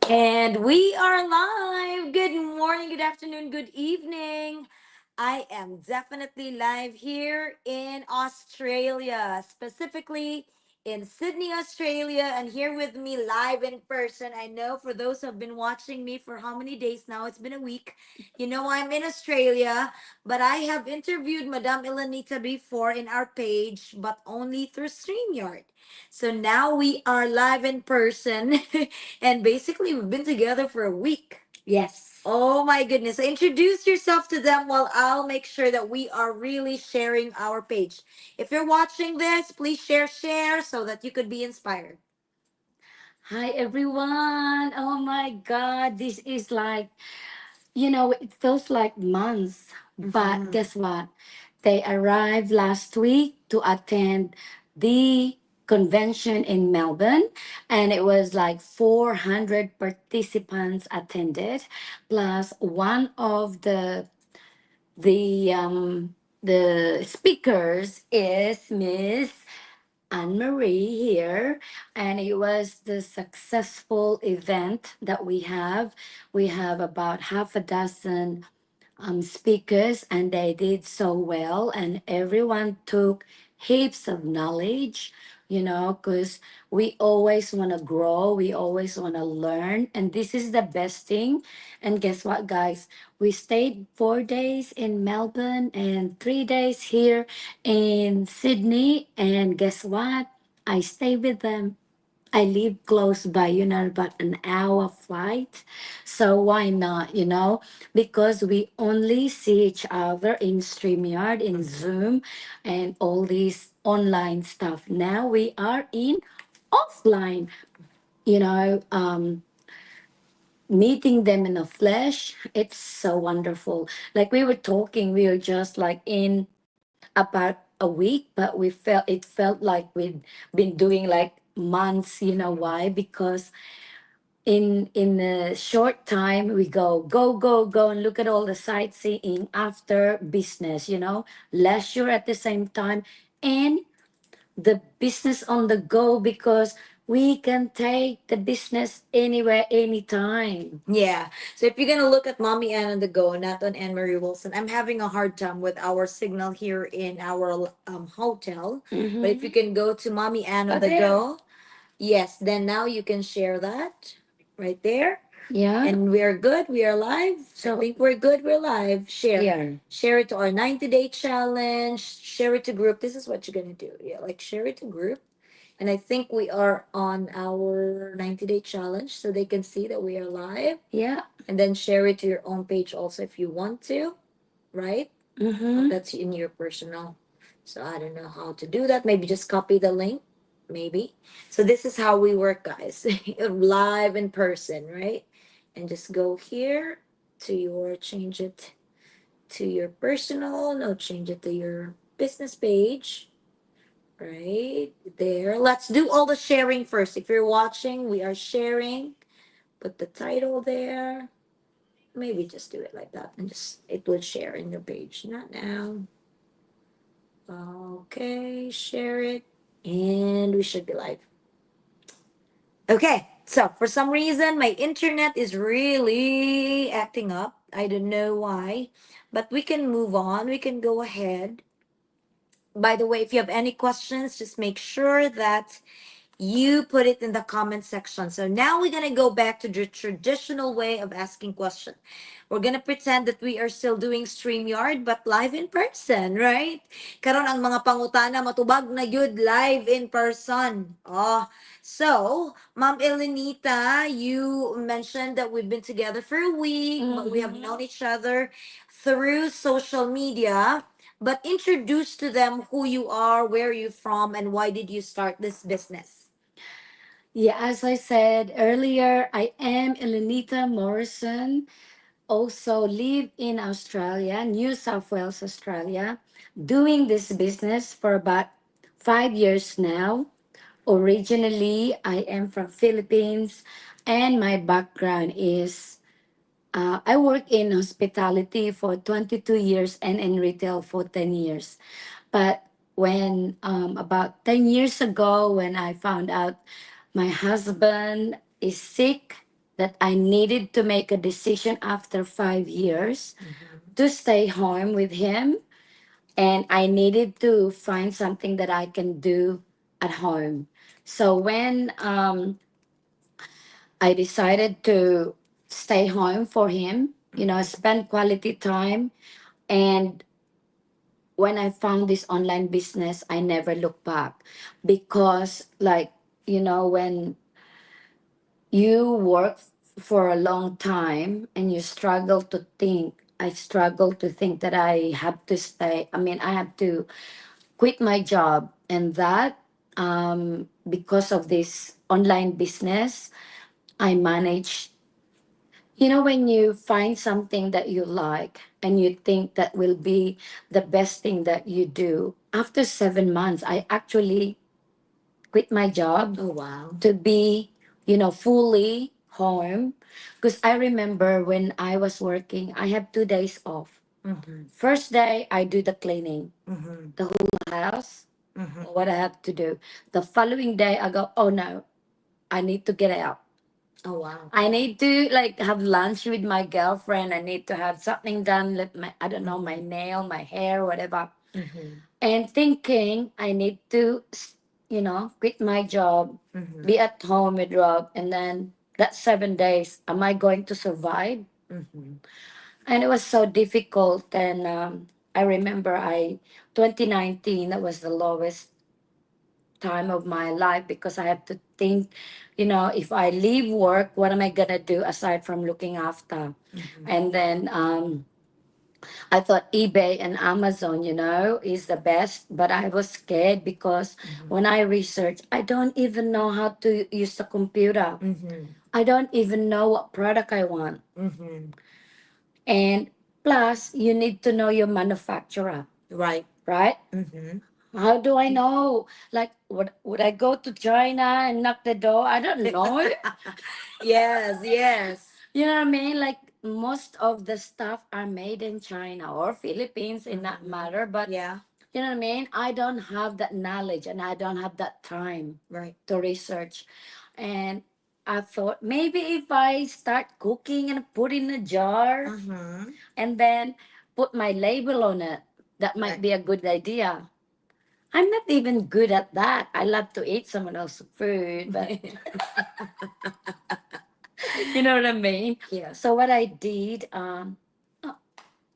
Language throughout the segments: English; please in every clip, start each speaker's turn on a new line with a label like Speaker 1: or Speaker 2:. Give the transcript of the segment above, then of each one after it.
Speaker 1: And we are live. Good morning, good afternoon, good evening. I am definitely live here in Australia, specifically in Sydney, Australia, and here with me live in person. I know for those who have been watching me for how many days now, it's been a week. You know, I'm in Australia, but I have interviewed Madame Elenita before in our page, but only through StreamYard. So now we are live in person, and basically we've been together for a week. Yes. Oh my goodness. So introduce yourself to them while I'll make sure that we are really sharing our page. If you're watching this, please share so that you could be inspired. Hi everyone. Oh my god, this is like, it feels like months. But guess what? They arrived last week to attend the convention in Melbourne, and it was like 400 participants attended, plus one of the speakers is Miss Anne Marie here, and it was the successful event that we have. We have about half a dozen speakers, and they did so well, and everyone took heaps of knowledge, because we always want to grow, we always want to learn, and this is the best thing. And guess what, guys? We stayed 4 days in Melbourne and 3 days here in Sydney, and guess what? I stay with them. I live close by, about an hour flight. So why not, Because we only see each other in StreamYard, in Zoom, and all these online stuff. Now we are in offline, you know, um, meeting them in the flesh. It's so wonderful. Like we were talking, we were just like in about a week, but it felt like we'd been doing like months. You know why? Because in a short time we go and look at all the sightseeing after business, leisure at the same time, and the business on the go, because we can take the business anywhere, anytime. Yeah. So if you're gonna look at Mommy Ann on the go, not on Anne Marie Wilson, I'm having a hard time with our signal here in our hotel. But if you can go to Mommy Ann on the go, yes, then now you can share that right there. Yeah. And we're good. We are live. So I think we're good. We're live. Share. Here. Share it to our 90-day challenge. Share it to group. This is what you're going to do. Yeah, like share it to group. And I think we are on our 90-day challenge so they can see that we are live. Yeah. And then share it to your own page also if you want to, right? Mm-hmm. That's in your personal. So I don't know how to do that. Maybe just copy the link. Maybe. So this is how we work, guys. Live in person, right? And just go here to your change it to your personal. No, change it to your business page. Right there. Let's do all the sharing first. If you're watching, we are sharing. Put the title there. Maybe just do it like that and just it will share in your page. Not now. Okay, share it. And we should be live. Okay, so for some reason, my internet is really acting up. I don't know why, but we can move on. We can go ahead. By the way, if you have any questions, just make sure that you put it in the comment section. So now we're gonna go back to the traditional way of asking questions. We're gonna pretend that we are still doing StreamYard but live in person, right? Karon ang mga pangutana matubag na yun live in person. Oh, so Ma'am Elenita, you mentioned that we've been together for a week, but we have known each other through social media. But introduce to them who you are, where you're from, and why did you start this business? Yeah, as I said earlier, I am Elenita Morrison. Also live in Australia, New South Wales, Australia, doing this business for about 5 years now. Originally, I am from Philippines, and my background is I work in hospitality for 22 years and in retail for 10 years. But when about 10 years ago, when I found out my husband is sick, that I needed to make a decision after 5 years to stay home with him, and I needed to find something that I can do at home. So when I decided to stay home for him, spend quality time, and when I found this online business, I never looked back, because, like, when you work for a long time and you struggle to think, I struggle to think that I have to quit my job, and that, because of this online business, I managed. When you find something that you like and you think that will be the best thing that you do, after 7 months, I actually quit my job
Speaker 2: Oh, wow.
Speaker 1: to be, fully home. Because I remember when I was working, I have 2 days off.
Speaker 2: Mm-hmm.
Speaker 1: First day, I do the cleaning,
Speaker 2: Mm-hmm.
Speaker 1: the whole house,
Speaker 2: Mm-hmm.
Speaker 1: what I have to do. The following day, I go, oh no, I need to get out.
Speaker 2: Oh, wow.
Speaker 1: I need to like have lunch with my girlfriend. I need to have something done, like I don't know, my nail, my hair, whatever.
Speaker 2: Mm-hmm.
Speaker 1: And thinking I need to, quit my job,
Speaker 2: Mm-hmm.
Speaker 1: be at home with Rob, and then that 7 days, am I going to survive?
Speaker 2: Mm-hmm.
Speaker 1: And it was so difficult. And I remember 2019, that was the lowest time of my life, because I have to think, if I leave work, what am I gonna do aside from looking after?
Speaker 2: Mm-hmm.
Speaker 1: And then I thought eBay and Amazon, is the best, but I was scared because when I researched, I don't even know how to use the computer.
Speaker 2: Mm-hmm.
Speaker 1: I don't even know what product I want.
Speaker 2: Mm-hmm.
Speaker 1: And plus, you need to know your manufacturer,
Speaker 2: Right.
Speaker 1: right?
Speaker 2: Mm-hmm.
Speaker 1: How do I know? Like, would I go to China and knock the door? I don't know.
Speaker 2: Yes, yes.
Speaker 1: You know what I mean? Like, most of the stuff are made in China or Philippines, in that matter. But
Speaker 2: Yeah,
Speaker 1: you know what I mean? I don't have that knowledge and I don't have that time
Speaker 2: right.
Speaker 1: to research. And I thought maybe if I start cooking and put in a jar
Speaker 2: Mm-hmm.
Speaker 1: and then put my label on it, that might
Speaker 2: Right.
Speaker 1: be a good idea. I'm not even good at that. I love to eat someone else's food, but you know what I mean?
Speaker 2: Yeah.
Speaker 1: So what I did, oh,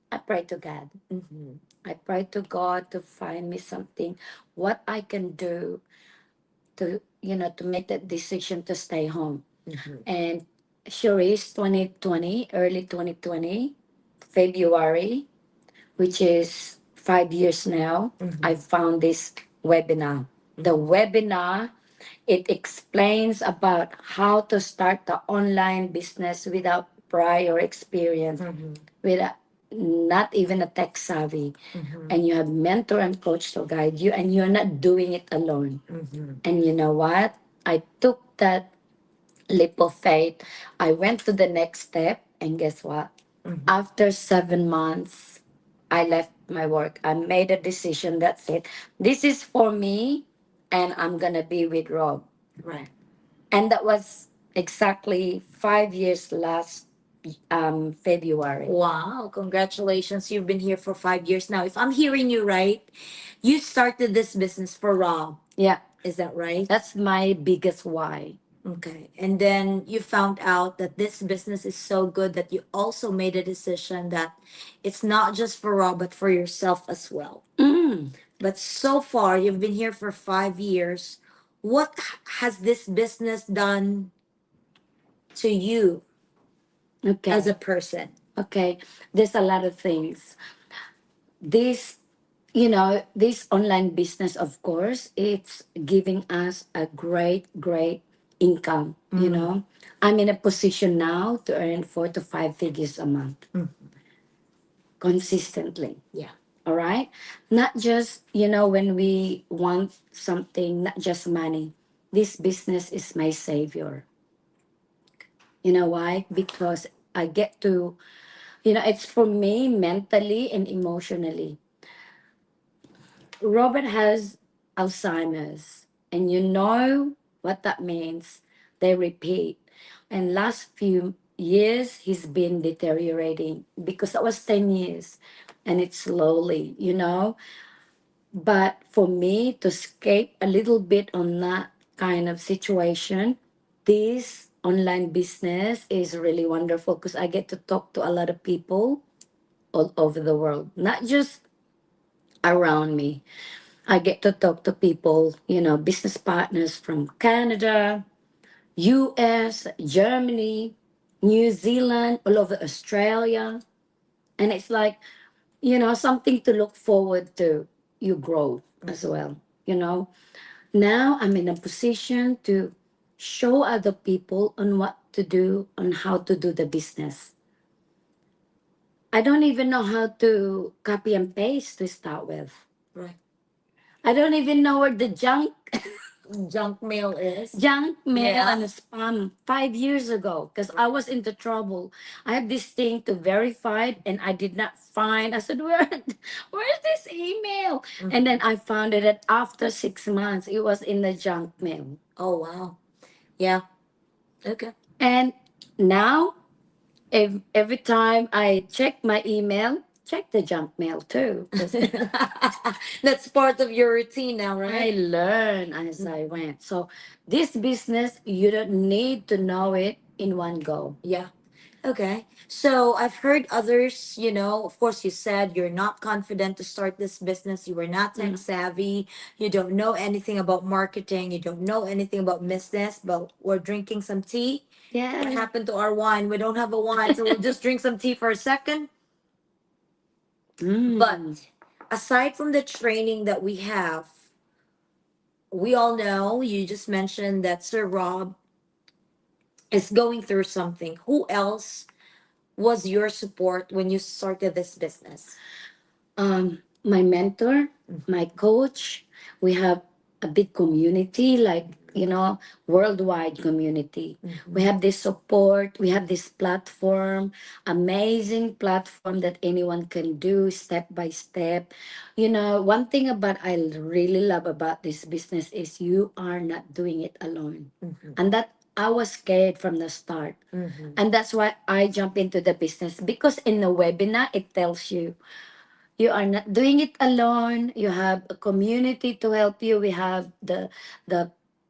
Speaker 1: I prayed to God.
Speaker 2: Mm-hmm.
Speaker 1: I prayed to God to find me something, what I can do to make that decision to stay home.
Speaker 2: Mm-hmm.
Speaker 1: And sure is 2020, early 2020, February, which is 5 years now, I
Speaker 2: Mm-hmm.
Speaker 1: found this webinar. The webinar, it explains about how to start the online business without prior experience,
Speaker 2: Mm-hmm.
Speaker 1: without not even a tech savvy.
Speaker 2: Mm-hmm.
Speaker 1: And you have mentor and coach to guide you, and you're not doing it alone.
Speaker 2: Mm-hmm.
Speaker 1: And you know what? I took that leap of faith. I went to the next step, and guess what?
Speaker 2: Mm-hmm.
Speaker 1: After 7 months, I left my work. I made a decision. That's it. This is for me, and I'm gonna be with Rob.
Speaker 2: Right.
Speaker 1: And that was exactly 5 years last February.
Speaker 2: Wow, congratulations. You've been here for 5 years now. If I'm hearing you right, you started this business for Rob.
Speaker 1: Yeah,
Speaker 2: Is that right?
Speaker 1: that's my biggest why.
Speaker 2: Okay. And then you found out that this business is so good that you also made a decision that it's not just for Rob, but for yourself as well.
Speaker 1: Mm,
Speaker 2: But so far, you've been here for 5 years. What has this business done to you
Speaker 1: okay.
Speaker 2: as a person?
Speaker 1: Okay. There's a lot of things. This, this online business, of course, it's giving us a great income.
Speaker 2: Mm.
Speaker 1: I'm in a position now to earn 4 to 5 figures a month
Speaker 2: Mm.
Speaker 1: consistently.
Speaker 2: Yeah.
Speaker 1: All right. Not just, when we want something, not just money. This business is my savior. You know why? Because I get to, it's for me mentally and emotionally. Robert has Alzheimer's, and you know what that means. They repeat. And last few years, he's been deteriorating because that was 10 years and it's slowly, you know. But for me to escape a little bit on that kind of situation, this online business is really wonderful because I get to talk to a lot of people all over the world, not just around me. I get to talk to people, you know, business partners from Canada, US, Germany, New Zealand, all over Australia. And it's like, you know, something to look forward to. You grow as well, you know. Now I'm in a position to show other people on what to do, on how to do the business. I don't even know how to copy and paste to start with.
Speaker 2: Right.
Speaker 1: I don't even know where the
Speaker 2: Junk mail is.
Speaker 1: junk mail
Speaker 2: Yeah.
Speaker 1: and spam 5 years ago because I was into trouble. I have this thing to verify and I did not find. I said, where's this email? And then I found it at after 6 months. It was in the junk mail.
Speaker 2: Oh wow. Yeah. Okay.
Speaker 1: And now if every time I check my email, check the junk mail too. 'Cause
Speaker 2: That's part of your routine now,
Speaker 1: I
Speaker 2: right?
Speaker 1: learned as I went. So this business, you don't need to know it in one go.
Speaker 2: Yeah. Okay. So I've heard others, of course, you said you're not confident to start this business. You were not tech
Speaker 1: Mm.
Speaker 2: savvy. You don't know anything about marketing. You don't know anything about business, but we're drinking some tea. What
Speaker 1: Yeah.
Speaker 2: happened to our wine? We don't have a wine, so we'll just drink some tea for a second.
Speaker 1: Mm.
Speaker 2: But aside from the training that we have, we all know you just mentioned that Sir Rob is going through something. Who else was your support when you started this business?
Speaker 1: My mentor, my coach, we have a big community, like, you know, worldwide community. We have this support, we have this platform, amazing platform that anyone can do step by step. You know, one thing about I really love about this business is you are not doing it alone. And that I was scared from the start. And that's why I jump into the business because in the webinar it tells you you are not doing it alone. You have a community to help you. We have the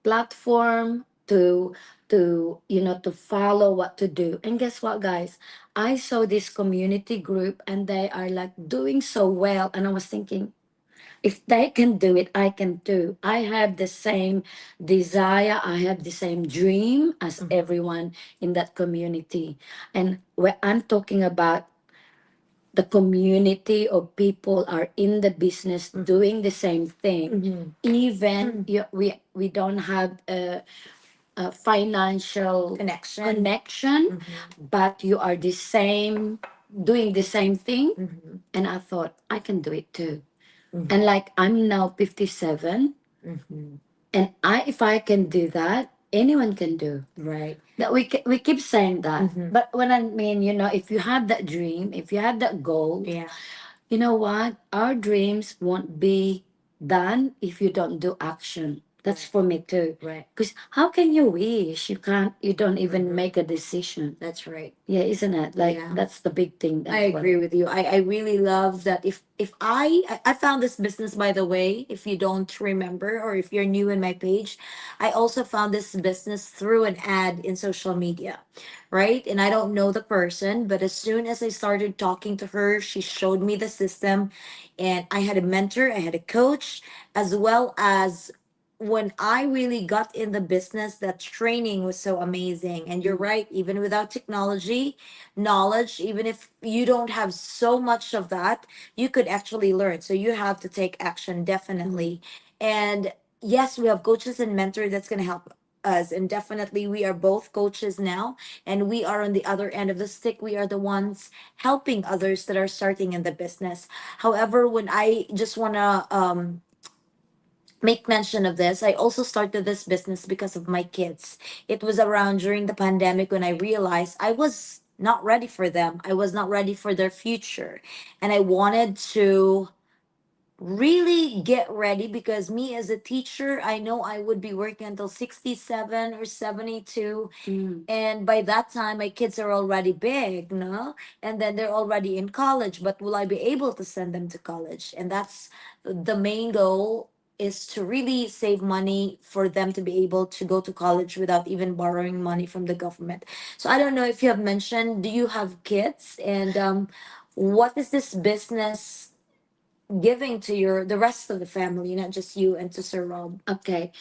Speaker 1: platform to you know to follow what to do. And guess what, guys? I saw this community group and they are like doing so well, and I was thinking, if they can do it, I can too. I have the same desire. I have the same dream as everyone in that community. And where I'm talking about the community of people are in the business doing the same thing, even we don't have a financial
Speaker 2: Connection.
Speaker 1: connection, but you are the same, doing the same thing. And I thought I can do it too. And like I'm now 57, and I if I can do that, anyone can do
Speaker 2: Right.
Speaker 1: that. We keep saying that, but when I mean, you know, if you have that dream, if you have that goal,
Speaker 2: Yeah.
Speaker 1: you know what? Our dreams won't be done if you don't do action. That's for me too.
Speaker 2: Right.
Speaker 1: Because how can you wish? You don't even make a decision.
Speaker 2: That's right.
Speaker 1: Yeah, isn't it? Like
Speaker 2: Yeah.
Speaker 1: that's the big thing.
Speaker 2: I
Speaker 1: That's what.
Speaker 2: agree with you. I really love that. If I found this business, by the way, if you don't remember or if you're new in my page, I also found this business through an ad in social media, right? And I don't know the person, but as soon as I started talking to her, she showed me the system, and I had a mentor, I had a coach, as well as when I really got in the business, that training was so amazing. And you're right, even without technology, knowledge, even if you don't have so much of that, you could actually learn. So you have to take action, definitely. And yes, we have coaches and mentors that's going to help us. And definitely, we are both coaches now, and we are on the other end of the stick. We are the ones helping others that are starting in the business. However, when I just want to make mention of this, I also started this business because of my kids. It was around during the pandemic when I realized I was not ready for them. I was not ready for their future. And I wanted to really get ready, because me as a teacher, I know I would be working until 67 or 72,
Speaker 1: Mm.
Speaker 2: and by that time my kids are already big, no, and then they're already in college. But will I be able to send them to college? And that's the main goal, is to really save money for them to be able to go to college without even borrowing money from the government. So I don't know if you have mentioned, do you have kids, and what is this business giving to your the rest of the family, not just you and to Sir Rob?
Speaker 1: Okay.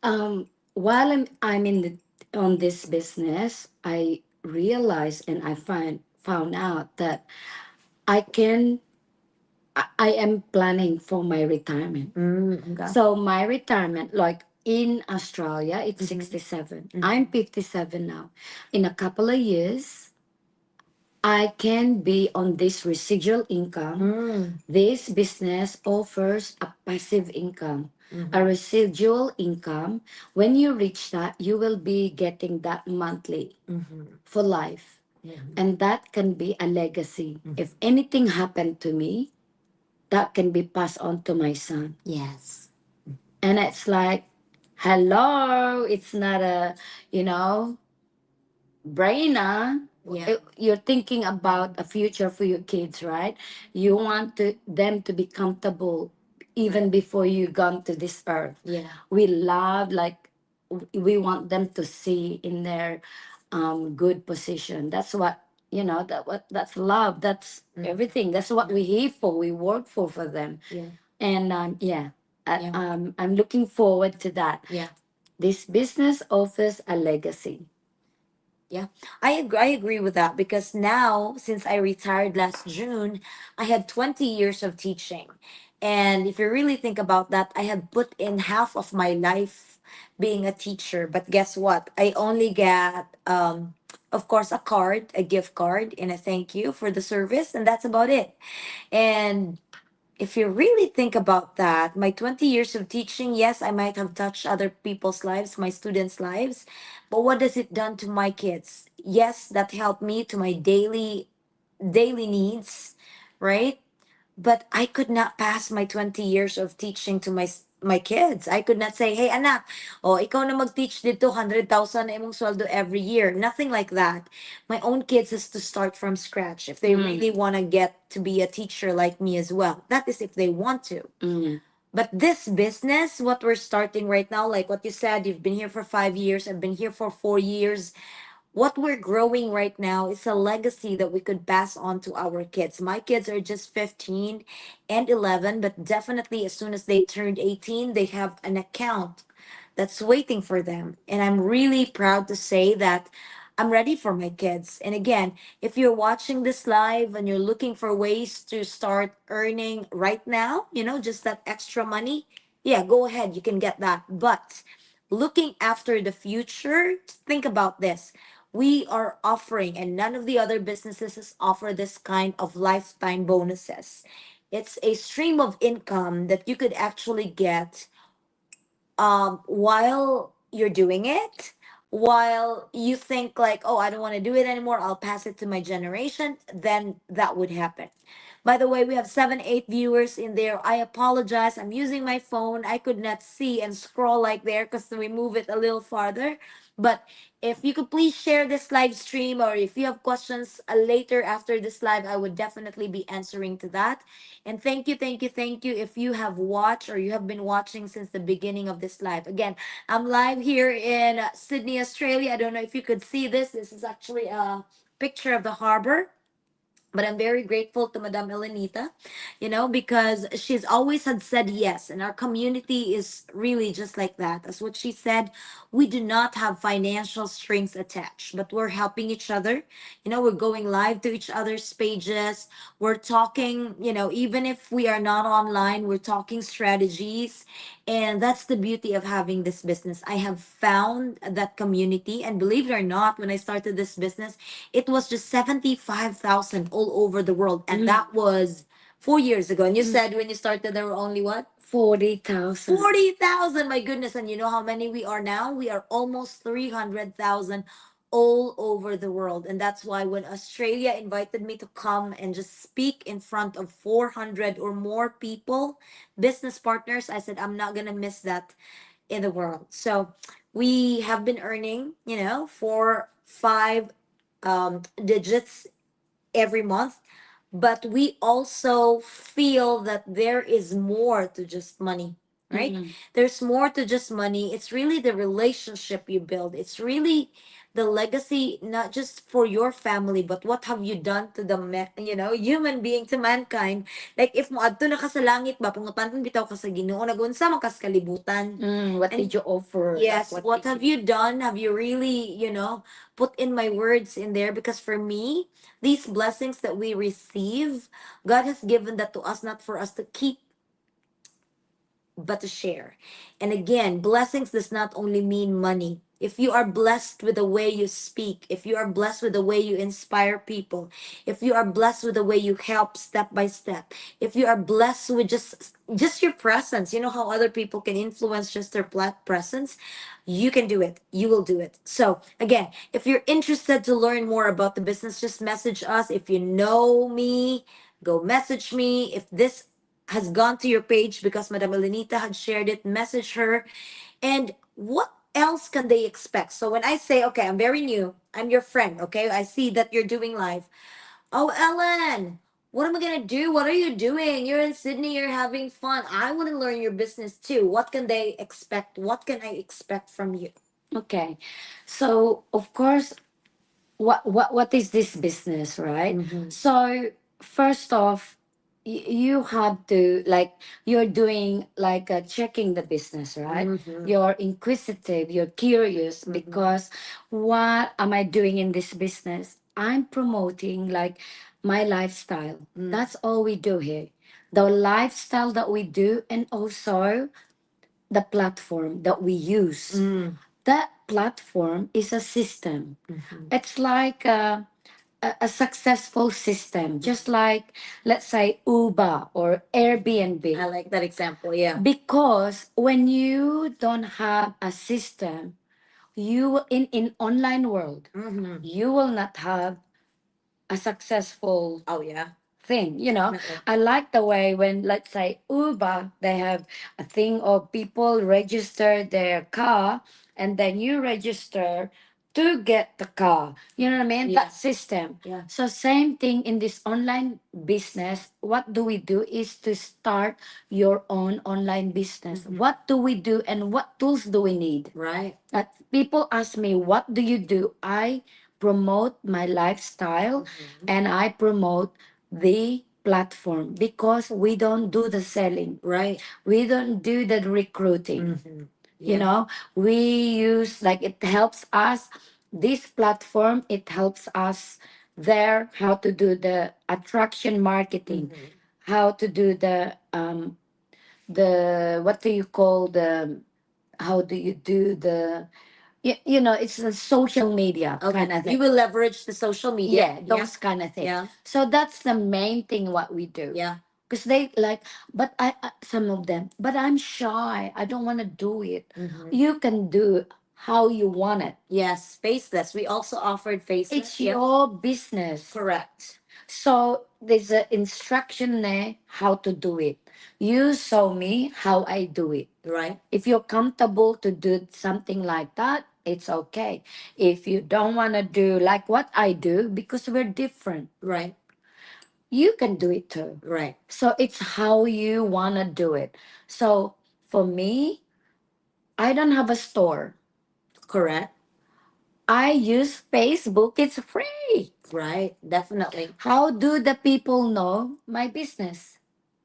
Speaker 1: While I'm in the on this business, I realized and I found out that I can I am planning for my retirement.
Speaker 2: Okay.
Speaker 1: So my retirement, like in Australia, it's
Speaker 2: Mhm.
Speaker 1: 67.
Speaker 2: Mhm.
Speaker 1: I'm 57 now. In a couple of years, I can be on this residual income. This business offers a passive income, a residual income. When you reach that, you will be getting that monthly for life. And that can be a legacy. If anything happened to me, that can be passed on to my son.
Speaker 2: Yes.
Speaker 1: And it's like, hello, it's not a, you know, brainer.
Speaker 2: Yeah.
Speaker 1: You're thinking about a future for your kids, right? You want them to be comfortable even before you gone to this earth.
Speaker 2: Yeah.
Speaker 1: We love, like, we want them to see in their good position. That's what, that's love. That's everything. That's what we here for. We work for them.
Speaker 2: Yeah.
Speaker 1: And yeah,
Speaker 2: Yeah.
Speaker 1: I'm looking forward to that.
Speaker 2: Yeah.
Speaker 1: This business offers a legacy.
Speaker 2: Yeah, I agree with that, because now, since I retired last June, I had 20 years of teaching. And if you really think about that, I have put in half of my life being a teacher. But guess what? I only got, of course, a card, a gift card, and a thank you for the service, and that's about it. And if you really think about that, my 20 years of teaching, yes, I might have touched other people's lives, my students' lives, but what does it done to my kids? Yes, that helped me to my daily needs, right? But I could not pass my 20 years of teaching to my kids. I could not say, "Hey anak, oh ikaw na mag-teach dito, 100,000 na imong sweldo every year." Nothing like that. My own kids has to start from scratch if they really want to get to be a teacher like me as well. That is if they want to.
Speaker 1: Mm.
Speaker 2: But this business, what we're starting right now, like what you said, you've been here for 5 years, I've been here for 4 years. What we're growing right now is a legacy that we could pass on to our kids. My kids are just 15 and 11, but definitely as soon as they turned 18, they have an account that's waiting for them. And I'm really proud to say that I'm ready for my kids. And again, if you're watching this live and you're looking for ways to start earning right now, just that extra money, yeah, go ahead, you can get that. But looking after the future, think about this. We are offering, and none of the other businesses offer this kind of lifetime bonuses. It's a stream of income that you could actually get while you're doing it, while you think like, oh, I don't want to do it anymore, I'll pass it to my generation, then that would happen. By the way, we have 7 8 viewers in there. I apologize, I'm using my phone, I could not see and scroll like there because we move it a little farther. But if you could please share this live stream, or if you have questions later after this live, I would definitely be answering to that. And thank you, thank you, thank you if you have watched or you have been watching since the beginning of this live. Again, I'm live here in Sydney, Australia. I don't know if you could see this. This is actually a picture of the harbor. But I'm very grateful to Madame Elenita, because she's always had said yes. And our community is really just like that. As what she said, we do not have financial strings attached, but we're helping each other. We're going live to each other's pages. We're talking, even if we are not online, we're talking strategies. And that's the beauty of having this business. I have found that community. And believe it or not, when I started this business, it was just 75,000 all over the world. And that was 4 years ago. And you said when you started, there were only what?
Speaker 1: 40,000.
Speaker 2: 40,000. My goodness. And you know how many we are now? We are almost 300,000 all over the world. And that's why when Australia invited me to come and just speak in front of 400 or more people, business partners, I said, I'm not going to miss that in the world. So we have been earning, 4, 5 digits every month, but we also feel that there is more to just money, right?
Speaker 1: Mm-mm.
Speaker 2: There's more to just money. It's really the relationship you build. It's really the legacy, not just for your family, but what have you done to the human being, to mankind. Like if mo adto na ka sa langit ba, pangutan bitaw ka sa Ginoo, nagunsa man kas kalibutan.
Speaker 1: What
Speaker 2: And
Speaker 1: did you offer? Like,
Speaker 2: yes,
Speaker 1: what
Speaker 2: what
Speaker 1: did
Speaker 2: have you done? Have you really, put in my words in there? Because for me, these blessings that we receive, God has given that to us, not for us to keep, but to share. And again, blessings does not only mean money. If you are blessed with the way you speak, if you are blessed with the way you inspire people, if you are blessed with the way you help step by step, if you are blessed with just your presence, you know how other people can influence just their presence, you can do it. You will do it. So again, if you're interested to learn more about the business, just message us. If you know me, go message me. If this has gone to your page because Madam Elenita had shared it, message her. And what else can they expect? So when I say, okay, I'm very new, I'm your friend, okay? I see that you're doing live. Oh, Ellen, what am I gonna do? What are you doing? You're in Sydney, you're having fun. I want to learn your business too. What can they expect? What can I expect from you?
Speaker 1: Okay. So of course, what is this business, right?
Speaker 2: Mm-hmm.
Speaker 1: So first off, you have to, like, you're doing like checking the business, right?
Speaker 2: Mm-hmm.
Speaker 1: You're inquisitive, you're curious,
Speaker 2: Mm-hmm.
Speaker 1: because what am I doing in this business? I'm promoting like my lifestyle.
Speaker 2: Mm.
Speaker 1: That's all we do here. The lifestyle that we do, and also the platform that we use.
Speaker 2: Mm.
Speaker 1: That platform is a system.
Speaker 2: Mm-hmm.
Speaker 1: It's like a successful system, just like, let's say, Uber or Airbnb.
Speaker 2: I like that example. Yeah.
Speaker 1: Because when you don't have a system, you in online world,
Speaker 2: Mm-hmm.
Speaker 1: you will not have a successful
Speaker 2: Oh yeah.
Speaker 1: thing.
Speaker 2: Definitely.
Speaker 1: I like the way when, let's say, Uber, they have a thing of people register their car, and then you register to get the car. You know what I mean?
Speaker 2: Yeah.
Speaker 1: That system.
Speaker 2: Yeah.
Speaker 1: So same thing in this online business. What do we do is to start your own online business.
Speaker 2: Mhm.
Speaker 1: What do we do and what tools do we need?
Speaker 2: Right.
Speaker 1: People ask me, what do you do? I promote my lifestyle,
Speaker 2: Mhm.
Speaker 1: and I promote the platform, because we don't do the selling.
Speaker 2: Right.
Speaker 1: We don't do the recruiting.
Speaker 2: Mm-hmm.
Speaker 1: You
Speaker 2: Yeah.
Speaker 1: know, we use, like, it helps us, this platform, it helps us there how to do the attraction marketing,
Speaker 2: Mhm.
Speaker 1: how to do the what do you call the how do you do the it's a social media
Speaker 2: Okay.
Speaker 1: kind of
Speaker 2: You
Speaker 1: thing.
Speaker 2: will leverage the social media.
Speaker 1: Yeah,
Speaker 2: Yeah.
Speaker 1: those kind of things.
Speaker 2: Yeah.
Speaker 1: So that's the main thing what we do.
Speaker 2: Yeah.
Speaker 1: Because they like, but some of them, but I'm shy, I don't want to do it.
Speaker 2: Mm-hmm.
Speaker 1: You can do how you want it.
Speaker 2: Yes. Faceless. We also offered faceless.
Speaker 1: It's
Speaker 2: Yep.
Speaker 1: your business.
Speaker 2: Correct.
Speaker 1: So there's an instruction there how to do it. You show me how I do it.
Speaker 2: Right.
Speaker 1: If you're comfortable to do something like that, it's okay. If you don't want to do like what I do, because we're different,
Speaker 2: Right.
Speaker 1: you can do it too.
Speaker 2: Right.
Speaker 1: So it's how you want to do it. So for me, I don't have a store.
Speaker 2: Correct.
Speaker 1: I use Facebook, it's free.
Speaker 2: Right. Definitely.
Speaker 1: How do the people know my business?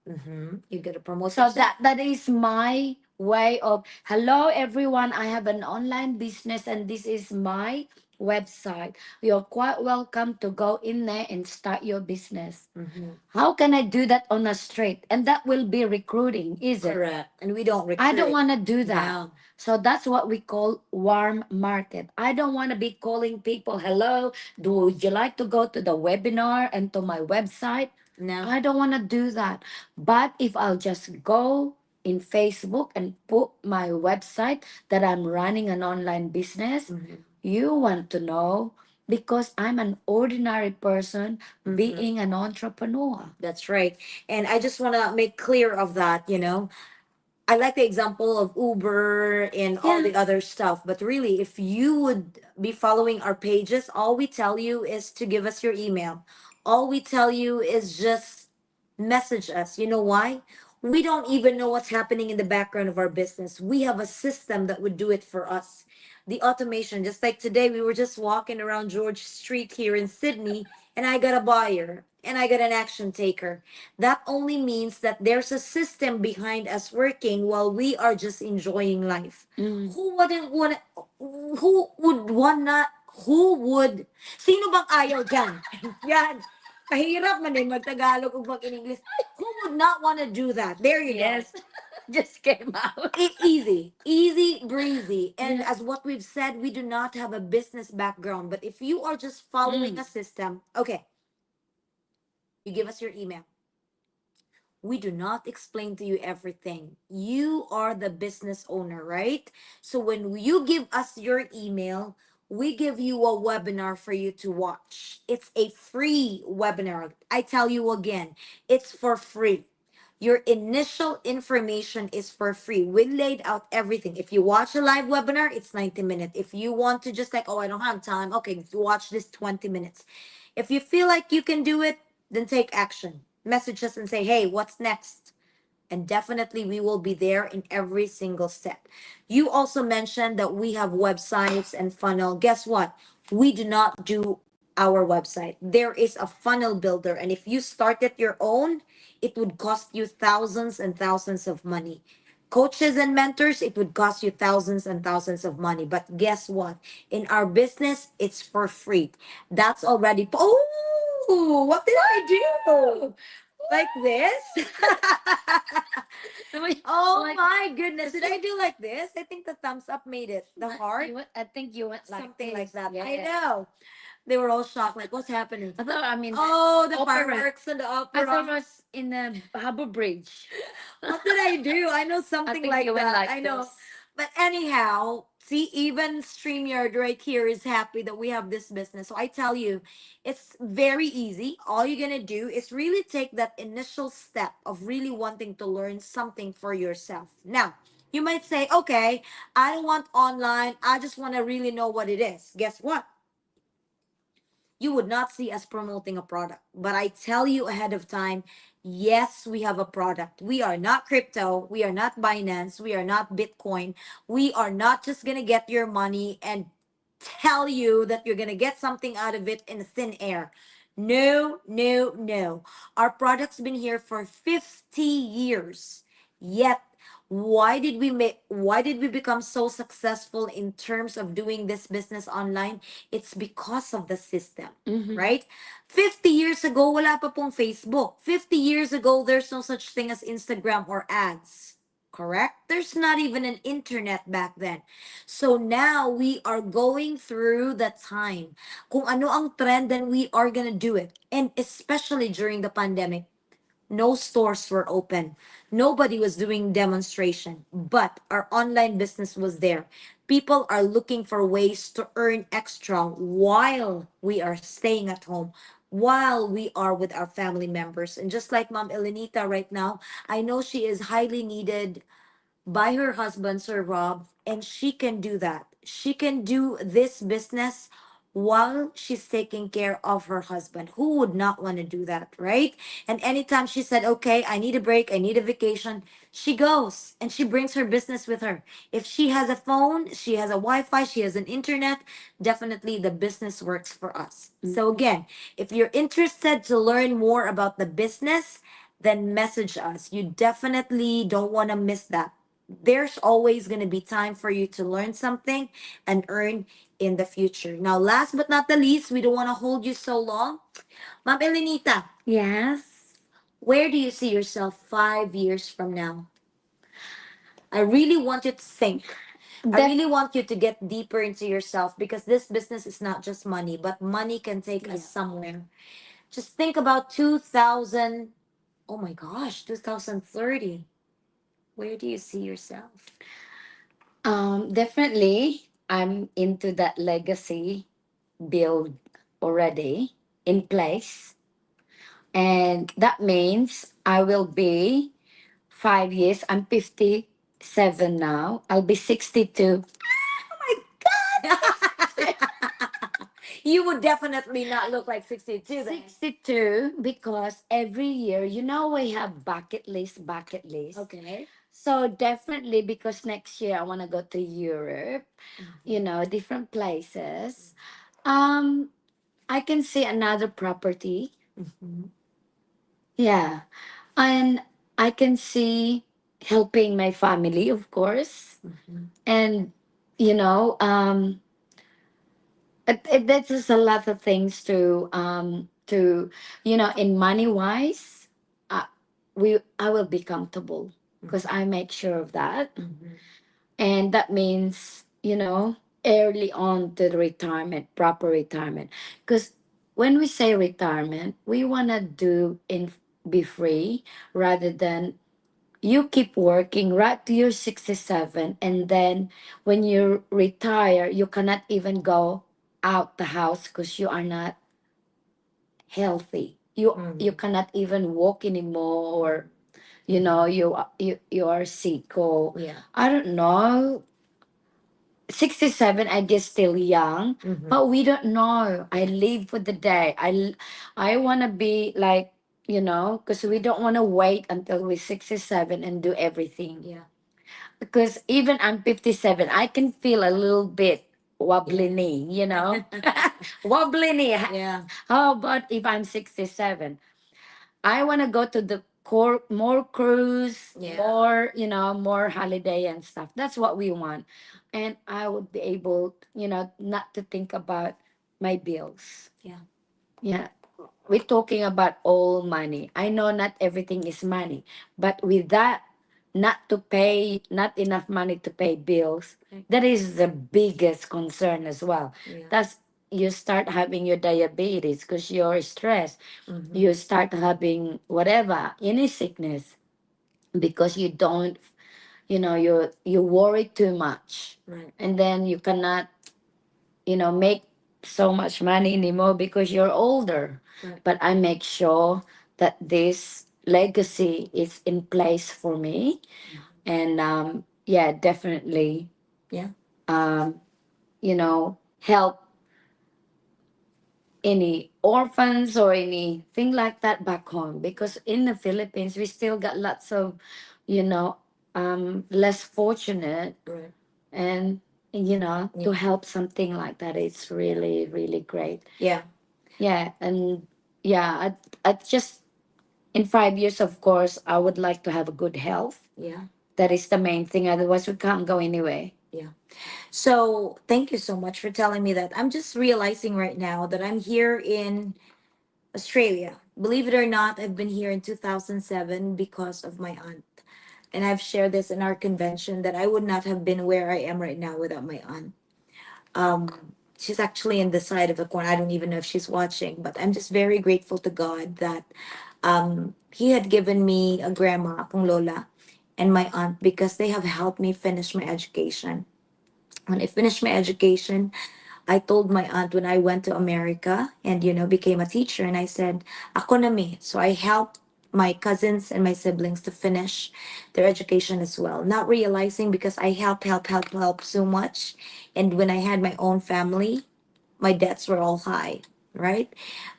Speaker 2: Mm-hmm. You get to promote
Speaker 1: So
Speaker 2: yourself.
Speaker 1: that is my way of, hello everyone, I have an online business and this is my website. You're quite welcome to go in there and start your business.
Speaker 2: Mm-hmm.
Speaker 1: How can I do that on a street? And that will be recruiting, is it?
Speaker 2: Correct. And we don't
Speaker 1: I don't
Speaker 2: recruit.
Speaker 1: want to do that.
Speaker 2: No.
Speaker 1: So that's what we call warm market. I don't want to be calling people, hello, would you like to go to the webinar and to my website?
Speaker 2: No.
Speaker 1: I don't want to do that. But if I'll just go in Facebook and put my website that I'm running an online business,
Speaker 2: Mm-hmm.
Speaker 1: You want to know because I'm an ordinary person
Speaker 2: Mhm.
Speaker 1: being an entrepreneur.
Speaker 2: That's right. And I just want to make clear of that, I like the example of Uber and all
Speaker 1: Yeah.
Speaker 2: the other stuff, but really, if you would be following our pages, all we tell you is to give us your email. All we tell you is just message us. You know why? We don't even know what's happening in the background of our business. We have a system that would do it for us. The automation, just like today, we were just walking around George Street here in Sydney, and I got a buyer and I got an action taker. That only means that there's a system behind us working while we are just enjoying life.
Speaker 1: Mm.
Speaker 2: Who wouldn't want who would wanna who would sino bang ayaw dyan? Yan. Kahirap man eh mag-Tagalog ug mag-English. Who would not want to do that? There you go.
Speaker 1: Yes. Just came out.
Speaker 2: Easy, easy breezy. And
Speaker 1: Yeah.
Speaker 2: as what we've said, we do not have a business background. But if you are just following
Speaker 1: Mm.
Speaker 2: a system, okay, you give us your email. We do not explain to you everything. You are the business owner, right? So when you give us your email, we give you a webinar for you to watch. It's a free webinar. I tell you again, it's for free. Your initial information is for free. We laid out everything. If you watch a live webinar, it's 90 minutes. If you want to just like, oh, I don't have time, okay, watch this 20 minutes. If you feel like you can do it, then take action. Message us and say, hey, what's next? And definitely we will be there in every single step. You also mentioned that we have websites and funnel. Guess what? We do not do our website. There is a funnel builder. And if you started your own, it would cost you thousands and thousands of money. Coaches and mentors, it would cost you thousands and thousands of money. But guess what? In our business, it's for free. That's already. Oh, what did I do? Like this?
Speaker 1: Like,
Speaker 2: Oh
Speaker 1: like,
Speaker 2: my goodness.
Speaker 1: it's
Speaker 2: Did I
Speaker 1: like,
Speaker 2: do like this? I think the thumbs up made it. The heart?
Speaker 1: I think you went like
Speaker 2: Something like
Speaker 1: this.
Speaker 2: that. I
Speaker 1: Yes.
Speaker 2: know. They were all shocked. Like, what's happening?
Speaker 1: I thought, I mean,
Speaker 2: Oh, the
Speaker 1: opera.
Speaker 2: fireworks and the
Speaker 1: I thought
Speaker 2: opera.
Speaker 1: it was in the Harbor Bridge.
Speaker 2: What did I do? I know
Speaker 1: I
Speaker 2: something
Speaker 1: think you
Speaker 2: like
Speaker 1: went
Speaker 2: that.
Speaker 1: like
Speaker 2: I know.
Speaker 1: this.
Speaker 2: But anyhow, see, even StreamYard right here is happy that we have this business. So I tell you, it's very easy. All you're going to do is really take that initial step of really wanting to learn something for yourself. Now, you might say, okay, I don't want online. I just want to really know what it is. Guess what? You would not see us promoting a product. But I tell you ahead of time, yes, we have a product. We are not crypto. We are not Binance. We are not Bitcoin. We are not just going to get your money and tell you that you're going to get something out of it in thin air. No, no, no. Our product's been here for 50 years. Yet why did we become so successful in terms of doing this business online? It's because of the system,
Speaker 1: Mm-hmm.
Speaker 2: right? 50 years ago, wala pa pong Facebook. 50 years ago, there's no such thing as Instagram or ads. Correct? There's not even an internet back then. So now we are going through the time. Kung ano ang trend, then we are gonna do it. And especially during the pandemic, no stores were open. Nobody was doing demonstration, but our online business was there. People are looking for ways to earn extra while we are staying at home, while we are with our family members. And just like Mom Elenita right now, I know she is highly needed by her husband, Sir Rob, and she can do that. She can do this business while she's taking care of her husband. Who would not want to do that, right? And anytime she said, okay, I need a break, I need a vacation, she goes and she brings her business with her. If she has a phone, she has a Wi Fi, she has an internet, definitely the business works for us. So, again, if you're interested to learn more about the business, then message us. You definitely don't want to miss that. There's always going to be time for you to learn something and earn in the future. Now, last but not the least, we don't want to hold you so long. Ma'am Elenita,
Speaker 1: Yes.
Speaker 2: where do you see yourself 5 years from now? I really want you to think. I
Speaker 1: Def-
Speaker 2: really want you to get deeper into yourself because this business is not just money, but money can take
Speaker 1: yeah.
Speaker 2: us somewhere. Just think about 2000. Oh my gosh, 2030. Where do you see yourself?
Speaker 1: Definitely. I'm into that legacy build already in place. And that means I will be 5 years. I'm 57 now. I'll be 62.
Speaker 2: My God! You would definitely not look like 62 then.
Speaker 1: 62 because every year, we have bucket list, bucket list.
Speaker 2: Okay.
Speaker 1: So definitely because next year I want to go to Europe, different places. Um, I can see another property.
Speaker 2: Mhm.
Speaker 1: Yeah. And I can see helping my family, of course.
Speaker 2: Mhm.
Speaker 1: And, that's just a lot of things in money wise, I will be comfortable because I make sure of that.
Speaker 2: Mhm.
Speaker 1: And that means early on to the retirement, proper retirement, because when we say retirement we want to do in be free rather than you keep working right to your 67, and then when you retire you cannot even go out the house because you are not healthy. You
Speaker 2: Mhm.
Speaker 1: cannot even walk anymore, or you are sick, or
Speaker 2: Yeah.
Speaker 1: I don't know. 67, I guess still young,
Speaker 2: Mhm.
Speaker 1: but we don't know. I live for the day. I want to be like, because we don't want to wait until we're 67 and do everything.
Speaker 2: Yeah.
Speaker 1: Because even I'm 57, I can feel a little bit wobbly
Speaker 2: Yeah.
Speaker 1: knee, wobbly knee.
Speaker 2: Yeah.
Speaker 1: How about if I'm 67? I want to go to the more cruise,
Speaker 2: Yeah.
Speaker 1: more holiday and stuff. That's what we want. And I would be able, not to think about my bills.
Speaker 2: Yeah.
Speaker 1: Yeah. We're talking about all money. I know not everything is money, but with that, not enough money to pay bills,
Speaker 2: Right.
Speaker 1: that is the biggest concern as well.
Speaker 2: Yeah.
Speaker 1: That's you start having your diabetes because you're stressed.
Speaker 2: Mhm.
Speaker 1: You start having whatever, any sickness, because you don't, you worry too much.
Speaker 2: Right.
Speaker 1: And then you cannot, make so much money anymore because you're older.
Speaker 2: Right.
Speaker 1: But I make sure that this legacy is in place for me. And yeah, definitely,
Speaker 2: Yeah.
Speaker 1: um, help any orphans or anything like that back home, because in the Philippines we still got lots of, you know less fortunate.
Speaker 2: Right.
Speaker 1: And to
Speaker 2: Yeah.
Speaker 1: help something like that, it's really really great.
Speaker 2: Yeah.
Speaker 1: Yeah. And yeah, I just, in 5 years, of course, I would like to have a good health.
Speaker 2: Yeah.
Speaker 1: That is the main thing, otherwise we can't go anyway.
Speaker 2: Yeah. So thank you so much for telling me that. I'm just realizing right now that I'm here in Australia. Believe it or not, I've been here in 2007 because of my aunt. And I've shared this in our convention that I would not have been where I am right now without my aunt. She's actually in the side of the corner. I don't even know if she's watching, but I'm just very grateful to God that He had given me a grandma, akong lola, and my aunt because they have helped me finish my education. When I finished my education, I told my aunt when I went to America and became a teacher, and I said, "Ako na mi." So I helped my cousins and my siblings to finish their education as well, not realizing because I help so much, and when I had my own family, my debts were all high, right?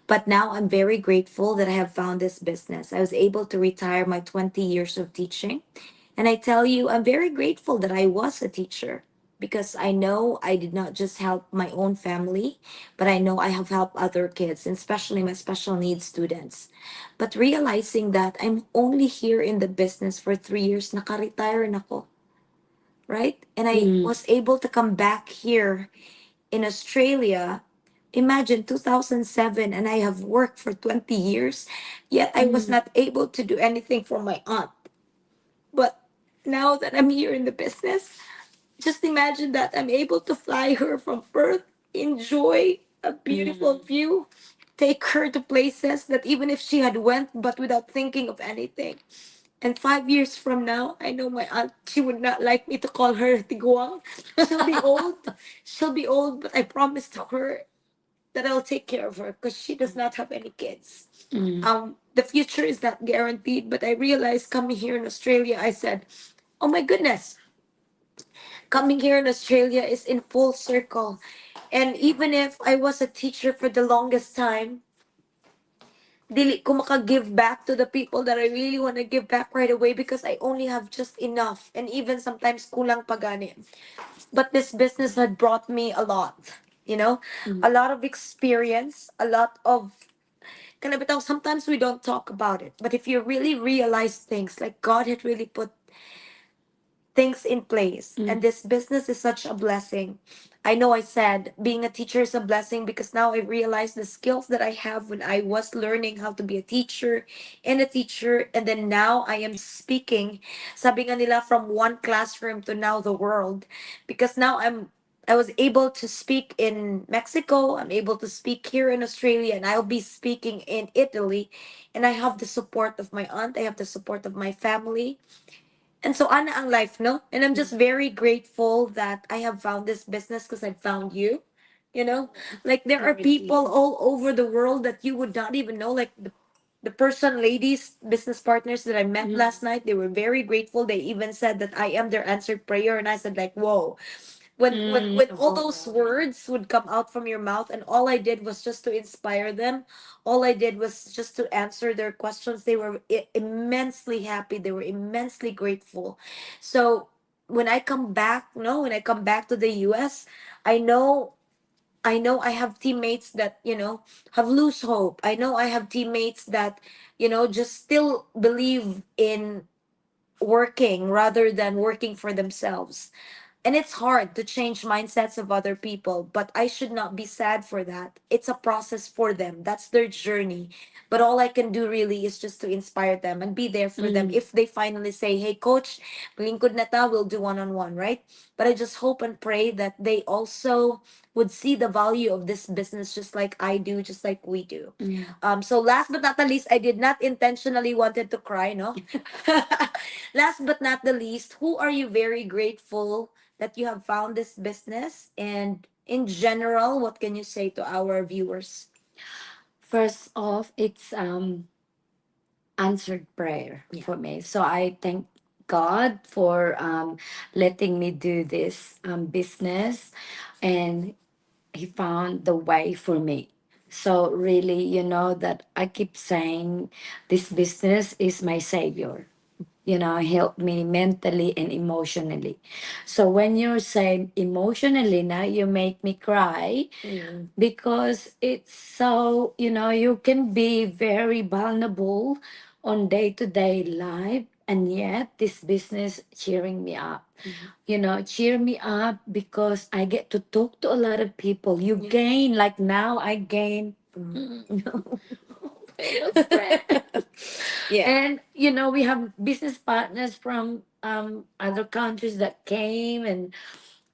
Speaker 2: But now I'm very grateful that I have found this business. I was able to retire my 20 years of teaching. And I tell you, I'm very grateful that I was a teacher because I know I did not just help my own family, but I know I have helped other kids, and especially my special needs students. But realizing that I'm only here in the business for 3 years, naka-retire na ako, right? And I
Speaker 1: Mm.
Speaker 2: was able to come back here in Australia. Imagine 2007, and I have worked for 20 years, yet I was
Speaker 1: Mm.
Speaker 2: not able to do anything for my aunt. But now that I'm here in the business, just imagine that I'm able to fly her from Perth, enjoy a beautiful
Speaker 1: Mm.
Speaker 2: view, take her to places that even if she had went but without thinking of anything. And 5 years from now, I know my aunt, she would not like me to call her Tiguang. She'll be old. She'll be old, but I promised to her that I'll take care of her because she does not have any kids.
Speaker 1: Mm.
Speaker 2: The future is not guaranteed, but I realized coming here in Australia, I said, oh my goodness, coming here in Australia is in full circle. And even if I was a teacher for the longest time, dili ko maka-give back to the people that I really want to give back right away because I only have just enough. And even sometimes kulang pa gani. But this business had brought me a lot, you know, a lot of experience, a lot of kind of sometimes we don't talk about it. But if you really realize things, like God had really put things in place. And
Speaker 1: Mm.
Speaker 2: this business is such a blessing. I know I said being a teacher is a blessing because now I realize the skills that I have when I was learning how to be a teacher and a teacher. And then now I am speaking, sabi nga nila, from one classroom to now the world. Because now I was able to speak in Mexico, I'm able to speak here in Australia, and I'll be speaking in Italy. And I have the support of my aunt, I have the support of my family, and so ana ang life, no? And I'm just very grateful that I have found this business because I found you. You know, like there are people all over the world that you would not even know. Like the person, ladies, business partners that I met last night, they were very grateful. They even said that I am their answered prayer, and I said like, whoa, when all those words would come out from your mouth, and all I did was just to inspire them, all I did was just to answer their questions, they were immensely happy, they were immensely grateful. So when I come back, no, when I come back to the US, I know, I have teammates that, have lose hope. I know I have teammates that, just still believe in working rather than working for themselves. And it's hard to change mindsets of other people, but I should not be sad for that. It's a process for them. That's their journey. But all I can do really is just to inspire them and be there for them
Speaker 1: Mm.
Speaker 2: if they finally say, "Hey coach, lingkod na ta, we'll do one-on-one," right? But I just hope and pray that they also would see the value of this business just like I do, just like we do.
Speaker 1: Mm.
Speaker 2: So last but not the least, I did not intentionally wanted to cry, no? Last but not the least, who are you very grateful that you have found this business? And in general, what can you say to our viewers?
Speaker 1: First off, it's answered prayer
Speaker 2: Yeah.
Speaker 1: for me. So I thank God for letting me do this business, and He found the way for me. So really, that I keep saying this business is my savior. Help me mentally and emotionally. So when you're saying emotionally, now you make me cry
Speaker 2: Mm.
Speaker 1: because it's so, you can be very vulnerable on day-to-day life, and yet this business cheering me up. Cheer me up because I get to talk to a lot of people. You
Speaker 2: Yeah.
Speaker 1: gain, like now I gain famous friend.
Speaker 2: Yeah.
Speaker 1: And we have business partners from other countries that came, and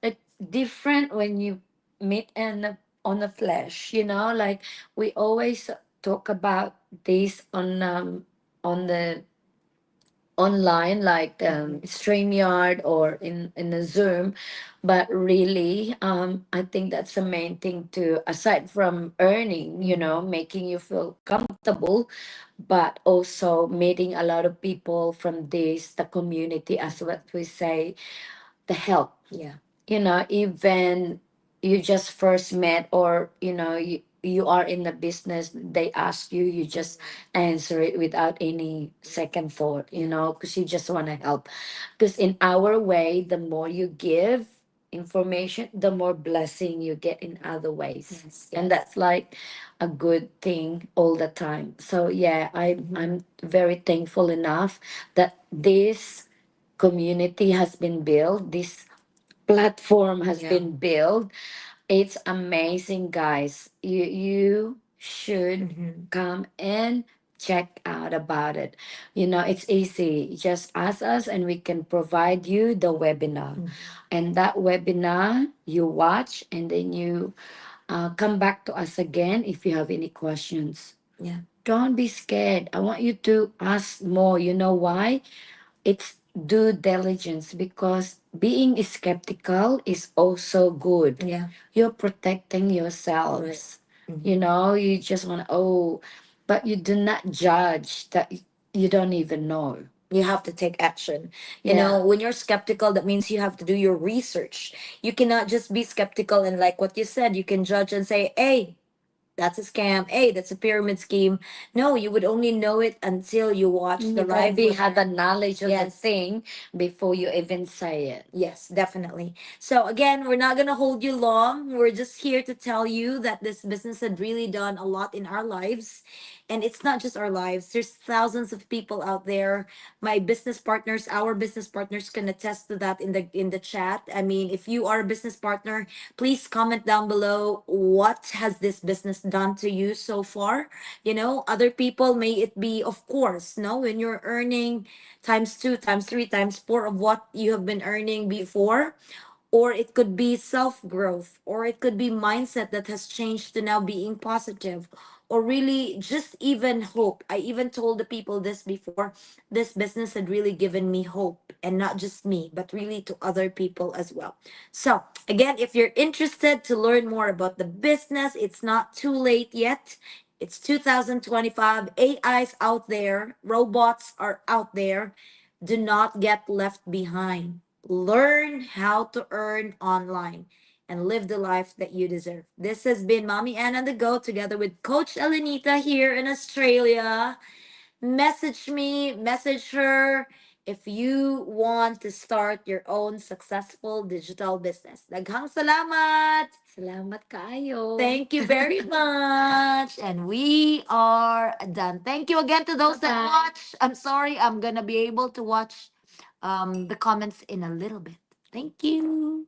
Speaker 1: it's different when you meet and on the flesh. Like we always talk about this on the online, like StreamYard or in the Zoom. But really, I think that's the main thing too, aside from earning, making you feel comfortable, but also meeting a lot of people from the community, as what we say, the help.
Speaker 2: Yeah.
Speaker 1: Even you just first met, or you are in the business, they ask you, you just answer it without any second thought, because you just want to help. Because in our way, the more you give information, the more blessing you get in other ways.
Speaker 2: Yes.
Speaker 1: And
Speaker 2: Yes.
Speaker 1: that's like a good thing all the time. So yeah, I'm very thankful enough that this community has been built, this platform has
Speaker 2: Yeah.
Speaker 1: been built. It's amazing, guys. You should
Speaker 2: Mhm.
Speaker 1: come and check out about it. It's easy. Just ask us and we can provide you the webinar.
Speaker 2: Mhm.
Speaker 1: And that webinar you watch, and then you come back to us again if you have any questions.
Speaker 2: Yeah.
Speaker 1: Don't be scared. I want you to ask more. You know why? It's due diligence, because being skeptical is also good.
Speaker 2: Yeah.
Speaker 1: You're protecting
Speaker 2: Right.
Speaker 1: yourselves.
Speaker 2: Mhm.
Speaker 1: You know, you just want to, oh, but you do not judge that you don't even know.
Speaker 2: You have to take action. You
Speaker 1: Yeah.
Speaker 2: know, when you're skeptical, that means you have to do your research. You cannot just be skeptical and, like what you said, you can judge and say, hey, that's a scam. Hey, that's a pyramid scheme. No, you would only know it until you watch the
Speaker 1: You
Speaker 2: live
Speaker 1: gotta have a
Speaker 2: webinar.
Speaker 1: knowledge of the
Speaker 2: Yes.
Speaker 1: thing before you even say it.
Speaker 2: Yes, definitely. So again, we're not gonna hold you long. We're just here to tell you that this business had really done a lot in our lives. And it's not just our lives. There's thousands of people out there. My business partners, our business partners can attest to that in the chat. I mean, if you are a business partner, please comment down below what has this business done to you so far. You know, other people may it be, of course, no, when you're earning times two, times three, times four of what you have been earning before. Or it could be self growth, or it could be mindset that has changed to now being positive, or really just even hope. I even told the people this before, this business had really given me hope, and not just me, but really to other people as well. So, again, if you're interested to learn more about the business, it's not too late yet. It's 2025. AI's out there, robots are out there. Do not get left behind. Learn how to earn online and live the life that you deserve. This has been Mommy Ann on the Go together with Coach Elenita here in Australia. Message me, message her if you want to start your own successful digital business. Daghang salamat!
Speaker 1: Salamat kaayo.
Speaker 2: Thank you very much. And we are done. Thank you again to those that
Speaker 1: Bye-bye.
Speaker 2: watch. I'm sorry, I'm gonna be able to watch the comments in a little bit. Thank you.